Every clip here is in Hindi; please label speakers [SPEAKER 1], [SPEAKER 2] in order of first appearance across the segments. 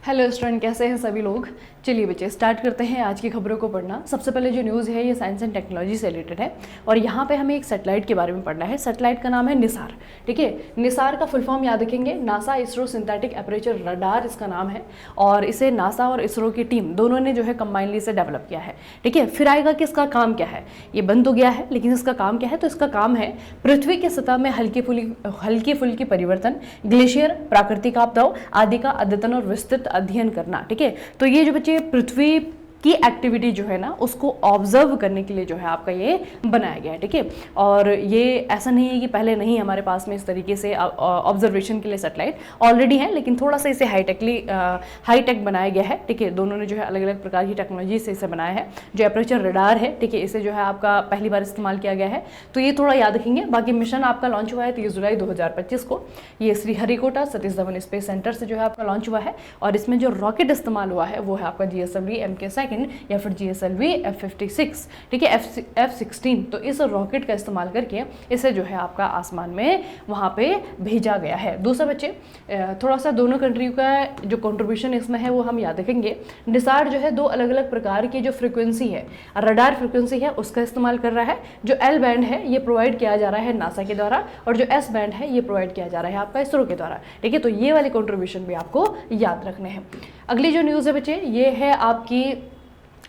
[SPEAKER 1] हेलो स्टूडेंट, कैसे हैं सभी लोग। चलिए बच्चे स्टार्ट करते हैं आज की खबरों को पढ़ना। सबसे पहले जो न्यूज़ है ये साइंस एंड टेक्नोलॉजी से रिलेटेड है और यहाँ पे हमें एक सैटेलाइट के बारे में पढ़ना है। सैटेलाइट का नाम है निसार। ठीक है, निसार का फुल फॉर्म याद रखेंगे, NASA ISRO synthetic aperture radar इसका नाम है और इसे नासा और इसरो की टीम दोनों ने जो है कंबाइनली से डेवलप किया है। ठीक है, फिर आएगा कि इसका काम क्या है। ये बन तो गया है लेकिन इसका काम क्या है, तो इसका काम है पृथ्वी की सतह में हल्की फुल्की परिवर्तन, ग्लेशियर, प्राकृतिक आपदाओं आदि का अद्यतन और विस्तृत अध्ययन करना। ठीक है, तो ये जो बच्चे पृथ्वी की एक्टिविटी जो है ना उसको ऑब्जर्व करने के लिए जो है आपका ये बनाया गया है। ठीक है, और ये ऐसा नहीं है कि पहले नहीं हमारे पास में इस तरीके से ऑब्जर्वेशन के लिए सैटेलाइट ऑलरेडी है, लेकिन थोड़ा सा इसे हाईटेक बनाया गया है। ठीक है, दोनों ने जो है अलग अलग प्रकार की टेक्नोलॉजी से इसे बनाया है। जो एपरेचर रडार है, ठीक है, इसे जो है आपका पहली बार इस्तेमाल किया गया है, तो ये थोड़ा याद रखेंगे। बाकी मिशन आपका लॉन्च हुआ है 30 जुलाई 2025 को। ये श्रीहरिकोटा सतीश धवन स्पेस सेंटर से जो है आपका लॉन्च हुआ है और इसमें जो रॉकेट इस्तेमाल हुआ है वो है आपका GSLV MK2 या फिर GSLV F56। ठीक है, F16। तो इस रॉकेट का इस्तेमाल करके इसे जो है आपका आसमान में वहाँ पे भेजा गया है। दूसरा बच्चे थोड़ा सा दोनों कंट्री का जो कंट्रीब्यूशन इसमें है वो हम याद रखेंगे। निसार जो है दो अलग अलग प्रकार की जो फ्रिक्वेंसी है, रडार फ्रिक्वेंसी है, उसका इस्तेमाल कर रहा है। जो L बैंड है ये प्रोवाइड किया जा रहा है नासा के द्वारा और जो S बैंड है ये प्रोवाइड किया जा रहा है आपका इसरो के द्वारा। ठीक है, तो ये वाले कंट्रीब्यूशन भी आपको याद रखने हैं। अगली जो न्यूज़ है बच्चे ये है आपकी,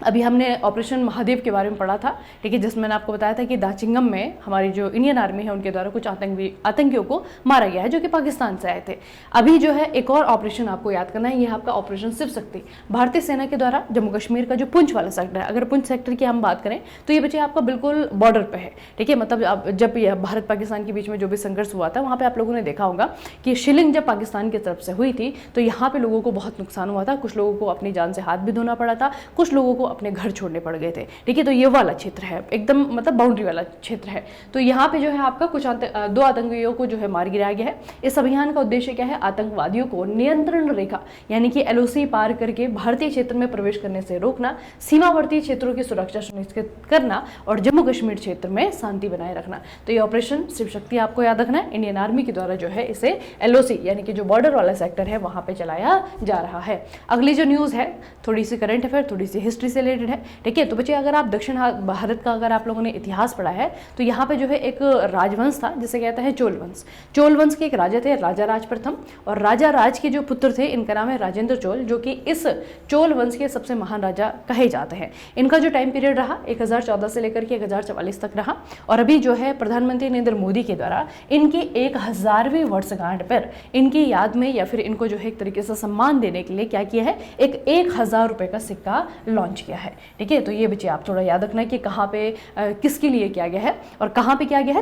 [SPEAKER 1] अभी हमने ऑपरेशन महादेव के बारे में पढ़ा था। ठीक है, जिसमें मैंने आपको बताया था कि दाचिंगम में हमारी जो इंडियन आर्मी है उनके द्वारा कुछ आतंकियों को मारा गया है जो कि पाकिस्तान से आए थे। अभी जो है एक और ऑपरेशन आपको याद करना है, ये आपका ऑपरेशन शिव शक्ति। भारतीय सेना के द्वारा जम्मू कश्मीर का जो पुंछ वाला सेक्टर है, अगर पुंछ सेक्टर की हम बात करें तो ये बच्चे आपका बिल्कुल बॉर्डर पे है। ठीक है, मतलब जब भारत पाकिस्तान के बीच में जो भी संघर्ष हुआ था वहाँ पे आप लोगों ने देखा होगा कि शिलिंग जब पाकिस्तान की तरफ से हुई थी तो यहाँ पे लोगों को बहुत नुकसान हुआ था। कुछ लोगों को अपनी जान से हाथ भी धोना पड़ा था, कुछ लोगों को अपने घर छोड़ने पड़ गए थे। ठीक है, तो ये वाला क्षेत्र है एकदम मतलब बाउंड्री वाला क्षेत्र है। तो यहाँ पे जो है आपका कुछ दो आतंकियों को जो है मार गिराया गया है। इस अभियान का उद्देश्य क्या है, आतंकवादियों को नियंत्रण रेखा यानी कि LOC पार करके भारतीय क्षेत्र में प्रवेश करने से रोकना, सीमावर्ती क्षेत्रों की सुरक्षा सुनिश्चित करना और जम्मू कश्मीर क्षेत्र में शांति बनाए रखना। तो ये ऑपरेशन शिव शक्ति आपको याद रखना है। इंडियन आर्मी के द्वारा जो है इसे LOC यानी कि जो बॉर्डर वाला सेक्टर है वहां पे चलाया जा रहा है। अगली जो न्यूज है थोड़ी सी करंट अफेयर, थोड़ी सी हिस्ट्री से रिलेटेड है। ठीक है, तो बच्चे अगर आप दक्षिण भारत का अगर आप लोगों ने इतिहास पढ़ा है तो यहाँ पे जो है एक राजवंश था जिसे कहता है चोल वंश। चोल वंश के एक राजा थे राजा राज प्रथम, और राजा राज के जो पुत्र थे इनका नाम है राजेंद्र चोल, जो कि इस चोल वंश के सबसे महान राजा कहे जाते हैं। इनका जो टाइम पीरियड रहा 1014 से लेकर के 1044 तक रहा और अभी जो है प्रधानमंत्री नरेंद्र मोदी के द्वारा इनकी 1000वीं वर्षगांठ पर इनकी याद में या फिर इनको जो है एक तरीके से सम्मान देने के लिए क्या किया है, एक 1000 रुपये का सिक्का लॉन्च किया है। ठीक है, तो ये बच्चे आप थोड़ा याद रखना है कि कहाँ पे किसके लिए किया गया है और कहाँ पे किया गया है।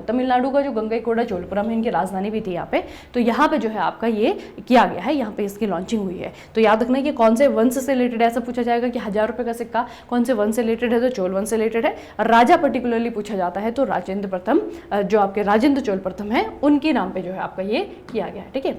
[SPEAKER 1] तमिलनाडु का जो गंगईकोंडा चोलपुरम है इनकी राजधानी भी थी यहाँ पे, तो यहाँ पे जो है आपका ये किया गया है, यहाँ पे इसकी लॉन्चिंग हुई है। तो याद रखना है कि कौन से वंश से रिलेटेड है, ऐसा पूछा जाएगा कि 1000 रुपये का सिक्का कौन से वंश से रिलेटेड है, तो चोल वंश से रिलेटेड है। राजा पर्टिकुलरली पूछा जाता है तो राजेंद्र प्रथम, जो आपके राजेंद्र चोल प्रथम है उनके नाम पे जो है आपका ये किया गया है। ठीक है,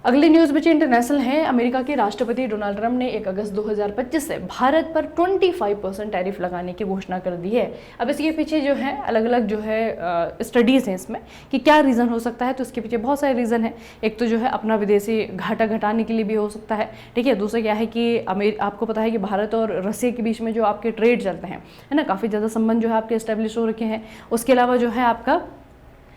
[SPEAKER 1] अगली न्यूज़ बच्चे इंटरनेशनल है। अमेरिका के राष्ट्रपति डोनाल्ड ट्रंप ने 1 अगस्त 2025 से भारत पर 25% टैरिफ लगाने की घोषणा कर दी है। अब इसके पीछे जो है अलग अलग जो है स्टडीज़ हैं इसमें कि क्या रीज़न हो सकता है, तो इसके पीछे बहुत सारे रीज़न है। एक तो जो है अपना विदेशी घाटा घटाने के लिए भी हो सकता है। ठीक है, दूसरा क्या है कि आपको पता है कि भारत और रसिया के बीच में जो आपके ट्रेड चलते हैं है ना, काफ़ी ज़्यादा संबंध जो है आपके इस्टेब्लिश हो रखे हैं। उसके अलावा जो है आपका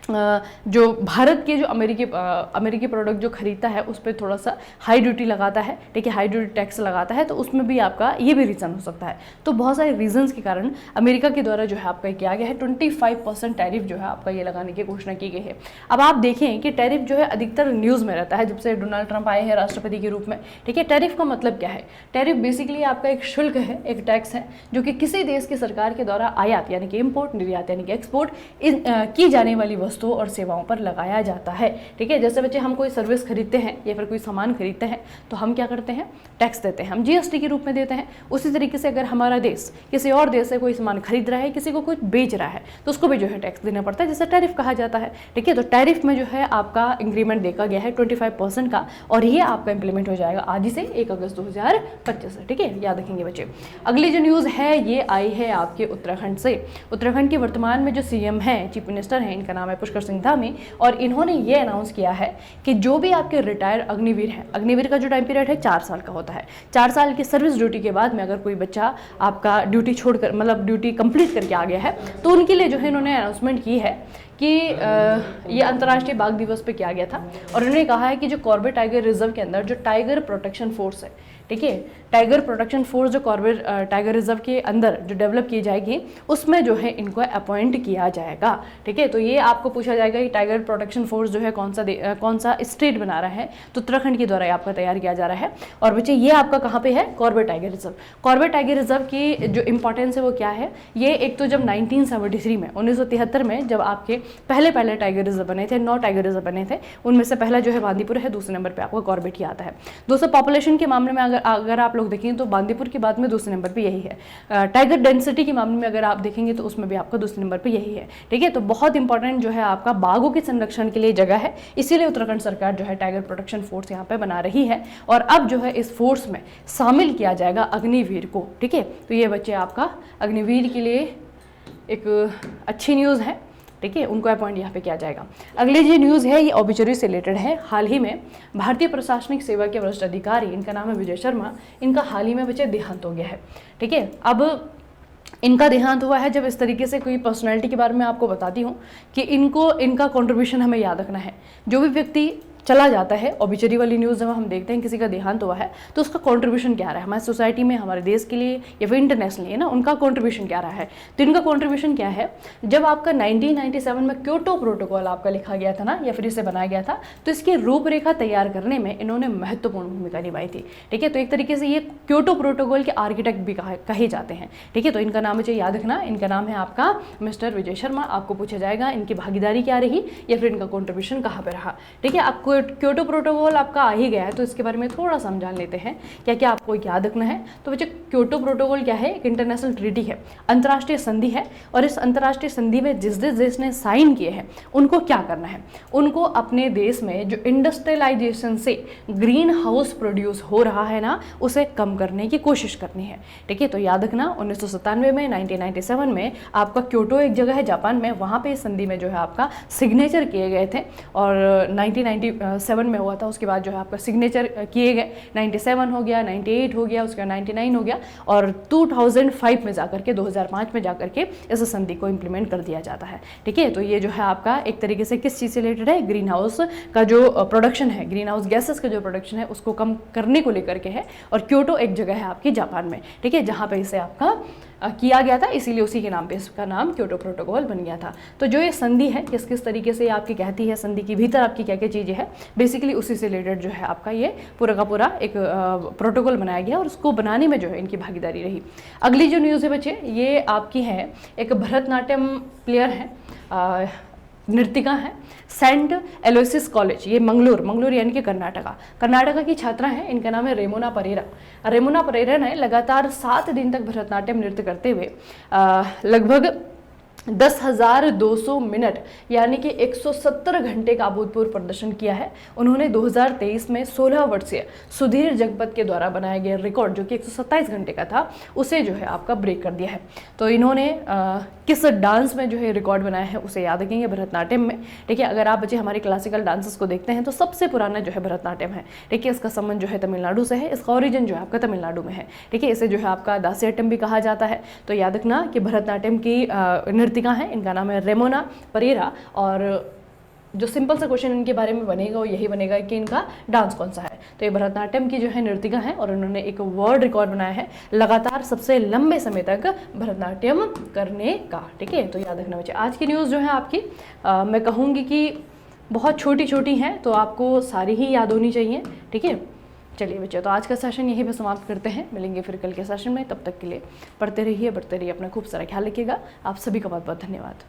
[SPEAKER 1] जो भारत के जो अमेरिकी प्रोडक्ट जो खरीदता है उस पर थोड़ा सा हाई ड्यूटी लगाता है। ठीक है, हाई ड्यूटी टैक्स लगाता है, तो उसमें भी आपका ये भी रीज़न हो सकता है। तो बहुत सारे रीजंस के कारण अमेरिका के द्वारा जो है आपका किया गया है 25% टैरिफ जो है आपका ये लगाने की घोषणा की गई है। अब आप देखें कि टैरिफ जो है अधिकतर न्यूज़ में रहता है जब से डोनाल्ड ट्रंप आए हैं राष्ट्रपति के रूप में। ठीक है, टैरिफ का मतलब क्या है, टैरिफ बेसिकली आपका एक शुल्क है, एक टैक्स है जो कि किसी देश की सरकार के द्वारा आयात यानी कि इम्पोर्ट, निर्यात यानी कि एक्सपोर्ट की जाने वाली वस्तुओं और सेवाओं पर लगाया जाता है। ठीक है, जैसे बच्चे हम कोई सर्विस खरीदते हैं या फिर कोई सामान खरीदते हैं तो हम क्या करते हैं, टैक्स देते हैं, हम GST के रूप में देते हैं। उसी तरीके से अगर हमारा देश किसी और देश से कोई सामान खरीद रहा है, किसी को कुछ बेच रहा है, तो उसको भी जो है टैक्स देना पड़ता है, जिसे टैरिफ कहा जाता है। ठीक है, तो टैरिफ में जो है आपका इंक्रीमेंट देखा गया है 25% का और ये आपका इंप्लीमेंट हो जाएगा आज ही से 1 अगस्त 2025 से। ठीक है, याद रखेंगे बच्चे। अगली जो न्यूज़ है ये आई है आपके उत्तराखंड से। उत्तराखंड के वर्तमान में जो CM है, चीफ मिनिस्टर हैं, इनका नाम है पुष्कर सिंह धामी, और इन्होंने ये अनाउंस किया है कि जो भी आपके रिटायर्ड अग्निवीर हैं, अग्निवीर का जो टाइम पीरियड है 4 साल का होता है, 4 साल की सर्विस ड्यूटी के बाद में अगर कोई बच्चा आपका ड्यूटी छोड़कर मतलब ड्यूटी कंप्लीट करके आ गया है तो उनके लिए जो है इन्होंने अनाउंसमेंट की है कि ये अंतर्राष्ट्रीय बाघ दिवस पे किया गया था, और उन्होंने कहा है कि जो कॉर्बेट टाइगर रिजर्व के अंदर जो टाइगर प्रोटेक्शन फोर्स है, ठीक है, टाइगर प्रोटेक्शन फोर्स जो कॉर्बेट टाइगर रिजर्व के अंदर जो डेवलप की जाएगी उसमें जो है इनको अपॉइंट किया जाएगा, ठीक है। तो ये आपको पूछा जाएगा कि टाइगर प्रोटेक्शन फोर्स जो है कौन सा स्टेट बना रहा है, तो उत्तराखंड के द्वारा आपका तैयार किया जा रहा है। और बच्चे ये आपका कहाँ पे है, Corbett tiger reserve. Corbett tiger reserve की जो इंपॉर्टेंस है वो क्या है, ये एक तो जब 1973 में 1973 में जब आपके पहले टाइगर रिजर्व बने थे, 9 टाइगर रिजर्व बने थे, उनमें से पहला जो है बांदीपुर है, दूसरे नंबर पे आपका कॉर्बेट ही आता है। दोस्तों पॉपुलेशन के मामले में अगर आप लोग देखें तो बांदीपुर के बाद में दूसरे नंबर पे यही है। टाइगर डेंसिटी के मामले में अगर आप देखेंगे तो उसमें भी आपका दूसरे नंबर पे यही है, ठीक है। तो बहुत इंपॉर्टेंट जो है आपका बाघों के संरक्षण के लिए जगह है, इसीलिए उत्तराखंड सरकार जो है टाइगर प्रोटेक्शन फोर्स यहाँ पे बना रही है, और अब जो है इस फोर्स में शामिल किया जाएगा अग्निवीर को, ठीक है। तो ये बच्चे आपका अग्निवीर के लिए एक अच्छी न्यूज़ है, ठीक है, उनको अपॉइंट यहाँ पे किया जाएगा। अगली जो न्यूज़ है ये ऑबिचरी से रिलेटेड है। हाल ही में भारतीय प्रशासनिक सेवा के वरिष्ठ अधिकारी, इनका नाम है विजय शर्मा, इनका हाल ही में बच्चे देहांत हो गया है, ठीक है। अब इनका देहांत हुआ है, जब इस तरीके से कोई पर्सनैलिटी के बारे में आपको बताती हूँ कि इनका कॉन्ट्रीब्यूशन हमें याद रखना है। जो भी व्यक्ति चला जाता है, ऑबिचरी वाली न्यूज़ जब हम देखते हैं किसी का देहांत हुआ है तो उसका कंट्रीब्यूशन क्या रहा है हमारी सोसाइटी में, हमारे देश के लिए या फिर इंटरनेशनली, है ना, उनका कंट्रीब्यूशन क्या रहा है। तो इनका कंट्रीब्यूशन क्या है, जब आपका 1997 में क्योटो प्रोटोकॉल आपका लिखा गया था ना, या फिर इसे बनाया गया था, तो इसकी रूपरेखा तैयार करने में इन्होंने महत्वपूर्ण भूमिका निभाई थी, ठीक है। तो एक तरीके से ये क्योटो प्रोटोकॉल के आर्किटेक्ट भी कहे जाते हैं, ठीक है। तो इनका नाम मुझे याद रखना, इनका नाम है आपका मिस्टर विजय शर्मा। आपको पूछा जाएगा इनकी भागीदारी क्या रही या फिर इनका कंट्रीब्यूशन कहाँ पर रहा, ठीक है। आपको क्योटो प्रोटोकॉल आपका आ ही गया है तो इसके बारे में थोड़ा सा हम जान लेते हैं क्या क्या आपको याद रखना है। तो बच्चे क्योटो प्रोटोकॉल क्या है, एक इंटरनेशनल ट्रीटी है, अंतर्राष्ट्रीय संधि है, और इस अंतर्राष्ट्रीय संधि में जिस देश ने साइन किए हैं उनको क्या करना है, उनको अपने देश में जो इंडस्ट्रियलाइजेशन से ग्रीन हाउस प्रोड्यूस हो रहा है ना, उसे कम करने की कोशिश करनी है, ठीक है। तो याद रखना 1997 में 1997 में आपका क्योटो एक जगह है जापान में, वहाँ पे इस संधि में जो है आपका सिग्नेचर किए गए थे, और 1997 में हुआ था। उसके बाद जो है आपका सिग्नेचर किए गए, 97 हो गया, 98 हो गया, उसके बाद 99 हो गया, और 2005 में जाकर के 2005 में जाकर के इस संधि को इम्प्लीमेंट कर दिया जाता है, ठीक है। तो ये जो है आपका एक तरीके से किस चीज़ से रिलेटेड है, ग्रीन हाउस का जो प्रोडक्शन है, ग्रीन हाउस गैसेस का जो प्रोडक्शन है उसको कम करने को लेकर के है, और क्योटो एक जगह है आपकी जापान में, ठीक है, जहाँ पे इसे आपका किया गया था, इसीलिए उसी के नाम पे इसका नाम क्योटो प्रोटोकॉल बन गया था। तो जो ये संधि है किस किस तरीके से आपकी कहती है, संधि के भीतर आपकी क्या क्या चीज़ें हैं, बेसिकली उसी से रिलेटेड जो है आपका ये पूरा का पूरा एक प्रोटोकॉल बनाया गया, और उसको बनाने में जो है इनकी भागीदारी रही। अगली जो न्यूज़ है बच्चे ये आपकी है, एक भरतनाट्यम प्लेयर है, नृतिका है, सेंट एलोयसिस कॉलेज, ये मंगलूर यानी कि कर्नाटका की छात्रा है, इनका नाम है रेमोना परेरा ने लगातार 7 दिन तक भरतनाट्यम नृत्य करते हुए लगभग 10,200 मिनट यानी कि 170 घंटे का अभूतपूर्व प्रदर्शन किया है। उन्होंने 2023 में 16 वर्षीय सुधीर जगपत के द्वारा बनाया गया रिकॉर्ड जो कि 127 घंटे का था, उसे जो है आपका ब्रेक कर दिया है। तो इन्होंने किस डांस में जो है रिकॉर्ड बनाया है उसे याद रखेंगे, भरतनाट्यम में, ठीक है। अगर आप बच्चे हमारे क्लासिकल डांसेस को देखते हैं तो सबसे पुराना जो है भरतनाट्यम है, ठीक है। इसका संबंध जो है तमिलनाडु से है, इसका ओरिजिन जो है आपका तमिलनाडु में है, ठीक है। इसे जो है आपका दासियाट्यम भी कहा जाता है। तो याद रखना कि भरतनाट्यम की नृतिका है, इनका नाम है रेमोना परेरा, और जो सिंपल सा क्वेश्चन इनके बारे में बनेगा वो यही बनेगा कि इनका डांस कौन सा है। तो ये भरतनाट्यम की जो है नृतिका है, और उन्होंने एक वर्ल्ड रिकॉर्ड बनाया है लगातार सबसे लंबे समय तक भरतनाट्यम करने का, ठीक है। तो याद रखना बच्चे। आज की न्यूज़ जो है आपकी मैं कहूँगी कि बहुत छोटी छोटी हैं, तो आपको सारी ही याद होनी चाहिए, ठीक है। चलिए बच्चे, तो आज का सेशन यहीं पे समाप्त करते हैं, मिलेंगे फिर कल के सेशन में। तब तक के लिए पढ़ते रहिए, बढ़ते रहिए, अपना खूब सारा ख्याल रखिएगा। आप सभी का बहुत बहुत धन्यवाद।